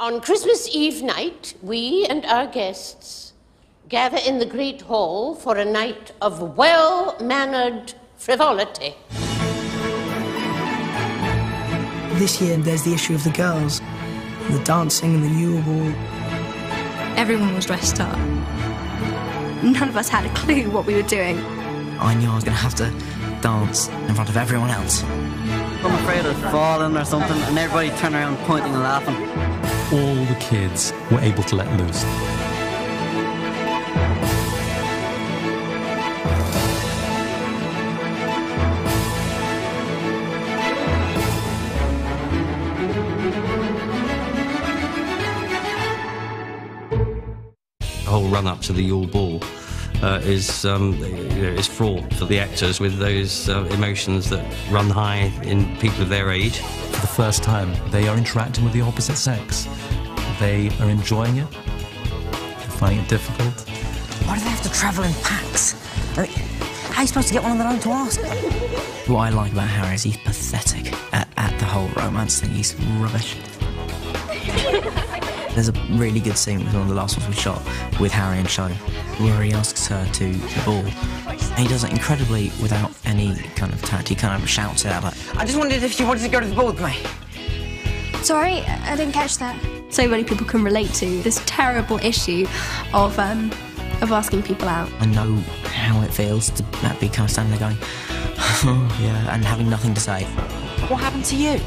On Christmas Eve night, we and our guests gather in the Great Hall for a night of well-mannered frivolity. This year, there's the issue of the girls, the dancing and the Yule Ball. Everyone was dressed up. None of us had a clue what we were doing. I knew I was going to have to dance in front of everyone else. I'm afraid of falling or something, and everybody turned around pointing and laughing. All the kids were able to let loose. The whole run-up to the Yule Ball is fraught for the actors with those emotions that run high in people of their age. For the first time, they are interacting with the opposite sex. They are enjoying it. They're finding it difficult. Why do they have to travel in packs? I mean, how are you supposed to get one on their own to ask them? What I like about Harry is he's pathetic at the whole romance thing. He's rubbish. There's a really good scene with one of the last ones we shot with Harry and Cho, where he asks her to the ball. And he does it incredibly without any kind of tact. He kind of shouts it out like, I just wondered if you wanted to go to the ball with me. Sorry, I didn't catch that. So many people can relate to this terrible issue of asking people out. I know how it feels to be kind of standing there going, oh, yeah, and having nothing to say. What happened to you?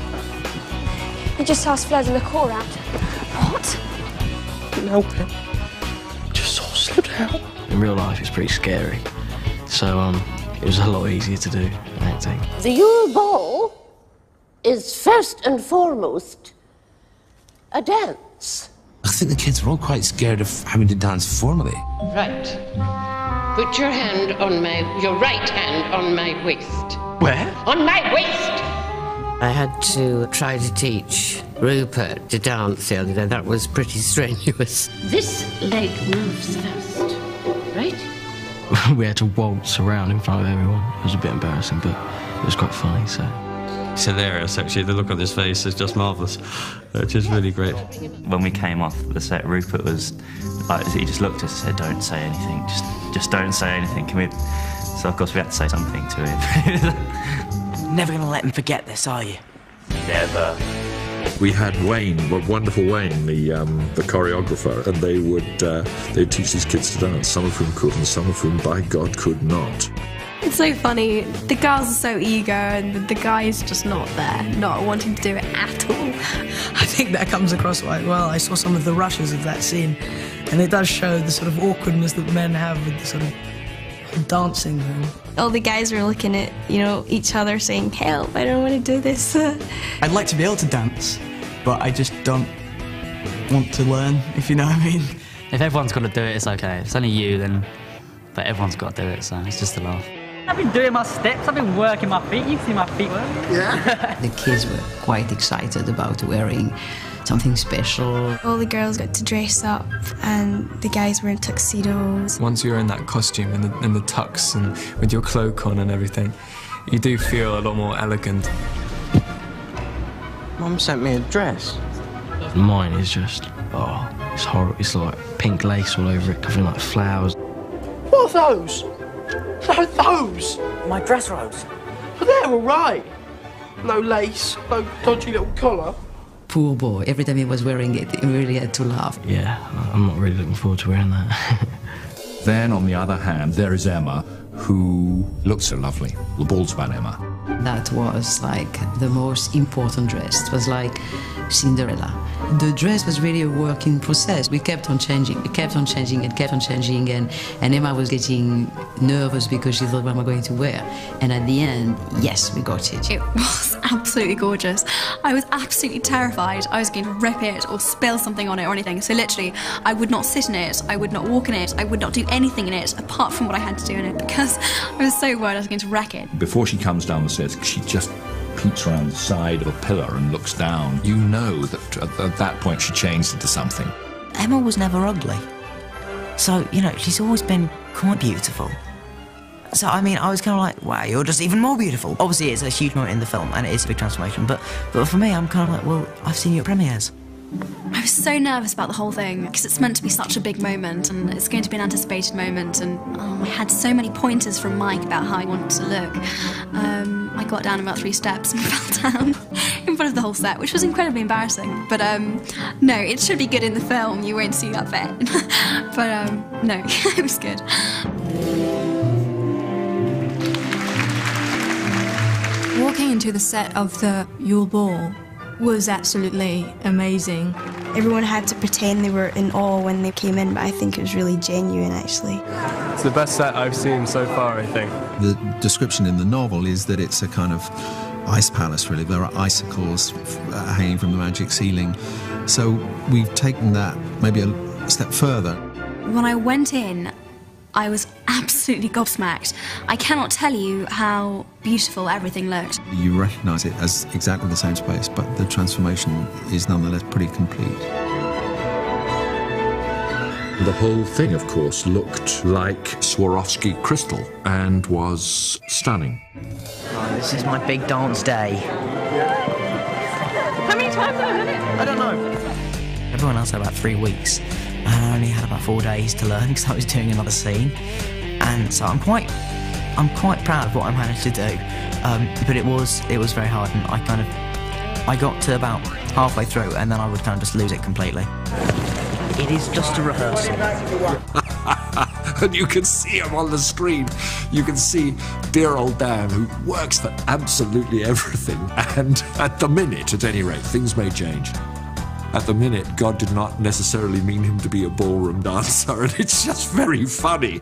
You just asked Flo to look all around. What? Couldn't help it. Just sort of slipped out. In real life, it's pretty scary. So, it was a lot easier to do acting. The Yule Ball is first and foremost a dance. I think the kids were all quite scared of having to dance formally. Right. Put your right hand on my waist. Where? On my waist! I had to try to teach Rupert to dance the other day. That was pretty strenuous. This leg moves first, right? We had to waltz around in front of everyone. It was a bit embarrassing, but it was quite funny, so. It's hilarious, actually. The look on his face is just marvellous. It's just really great. When we came off the set, Rupert was like, he just looked at us and said, don't say anything, just don't say anything. So, of course, we had to say something to him. Never going to let him forget this, are you? Never. We had Wayne, wonderful Wayne, the choreographer, and they'd teach these kids to dance, some of whom could and some of whom, by God, could not. It's so funny. The girls are so eager and the guy's just not there, not wanting to do it at all. I think that comes across quite well. I saw some of the rushes of that scene, and it does show the sort of awkwardness that men have with the sort of dancing thing. All the guys were looking at, each other saying, help, I don't want to do this. I'd like to be able to dance, but I just don't want to learn, if you know what I mean. If everyone's got to do it, it's okay. If it's only you, then... But everyone's got to do it, so it's just a laugh. I've been doing my steps, I've been working my feet, you can see my feet work. Yeah. The kids were quite excited about wearing something special. All the girls got to dress up and the guys were in tuxedos. Once you're in that costume and the tux and with your cloak on and everything, you do feel a lot more elegant. Mum sent me a dress. Mine is just, it's horrible. It's like pink lace all over it, covered in like flowers. What are those? No, those! My dress robes. But they're all right. No lace, no dodgy little collar. Poor boy, every time he was wearing it, he really had to laugh. Yeah, I'm not really looking forward to wearing that. Then, on the other hand, there is Emma, who looked so lovely. The ball's about Emma. That was like the most important dress. It was like Cinderella. The dress was really a work in process. We kept on changing, and Emma was getting nervous because she thought, what am I going to wear? And at the end, yes, we got it. It was absolutely gorgeous. I was absolutely terrified I was going to rip it or spill something on it or anything. So literally, I would not sit in it, I would not walk in it, I would not do anything in it apart from what I had to do in it because I was so worried I was going to wreck it. Before she comes down the stairs, she just peeks around the side of a pillar and looks down. You know that at that point she changed into something. Emma was never ugly. So, she's always been quite beautiful. So, I mean, I was kind of like, wow, you're just even more beautiful. Obviously, it's a huge moment in the film, and it is a big transformation, but for me, I'm kind of like, well, I've seen you at premieres. I was so nervous about the whole thing because it's meant to be such a big moment and it's going to be an anticipated moment, and I had so many pointers from Mike about how I wanted to look. I got down about 3 steps and fell down in front of the whole set, which was incredibly embarrassing. But no, it should be good in the film. You won't see that bit. But no, it was good. Walking into the set of the Yule Ball was absolutely amazing. Everyone had to pretend they were in awe when they came in, but I think it was really genuine, actually. It's the best set I've seen so far, I think. The description in the novel is that it's a kind of ice palace, really. There are icicles hanging from the magic ceiling. So we've taken that maybe a step further. When I went in, I was absolutely gobsmacked. I cannot tell you how beautiful everything looked. You recognise it as exactly the same space, but the transformation is nonetheless pretty complete. The whole thing, of course, looked like Swarovski crystal and was stunning. Oh, this is my big dance day. How many times have I done it? I don't know. Everyone else had about 3 weeks, and I only had about 4 days to learn because I was doing another scene. And so I'm quite proud of what I managed to do. But it was very hard, and I got to about halfway through, and then I would kind of just lose it completely. It is just a rehearsal. And you can see him on the screen. You can see dear old Dan, who works for absolutely everything. And at the minute, at any rate, things may change. At the minute, God did not necessarily mean him to be a ballroom dancer, and it's just very funny.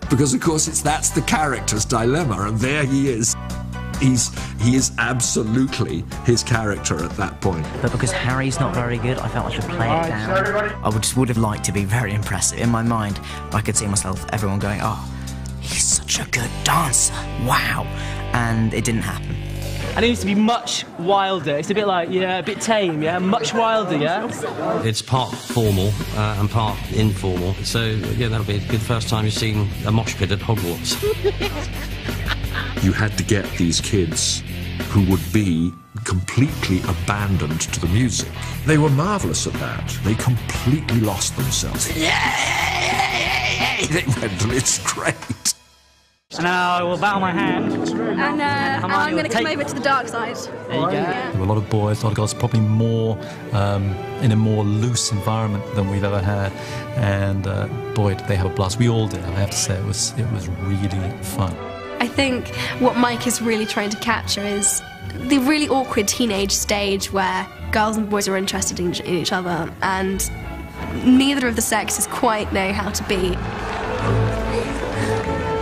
Because, of course, that's the character's dilemma, and there he is. He is absolutely his character at that point. But because Harry's not very good, I felt I should play it down. I would have liked to be very impressive. In my mind, I could see everyone going, oh, he's such a good dancer, wow. And it didn't happen. And it needs to be much wilder. It's a bit like, yeah, a bit tame, yeah? Much wilder, yeah? It's part formal and part informal. So, yeah, that'll be a good first time you've seen a mosh pit at Hogwarts. You had to get these kids who would be completely abandoned to the music. They were marvellous at that. They completely lost themselves. They went, it's great. And now I will bow my hand. And I'm going to come over to the dark side. There you go. There were a lot of boys, a lot of girls, probably more in a more loose environment than we've ever had. And boy, did they have a blast. We all did. I have to say, it was really fun. I think what Mike is really trying to capture is the really awkward teenage stage where girls and boys are interested in each other, and neither of the sexes quite know how to be.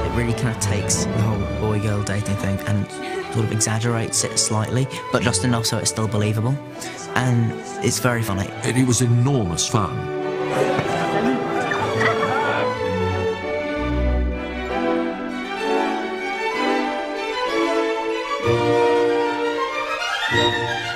It really kind of takes the whole boy-girl dating thing and sort of exaggerates it slightly, but just enough so it's still believable. And it's very funny. It was enormous fun. Yeah.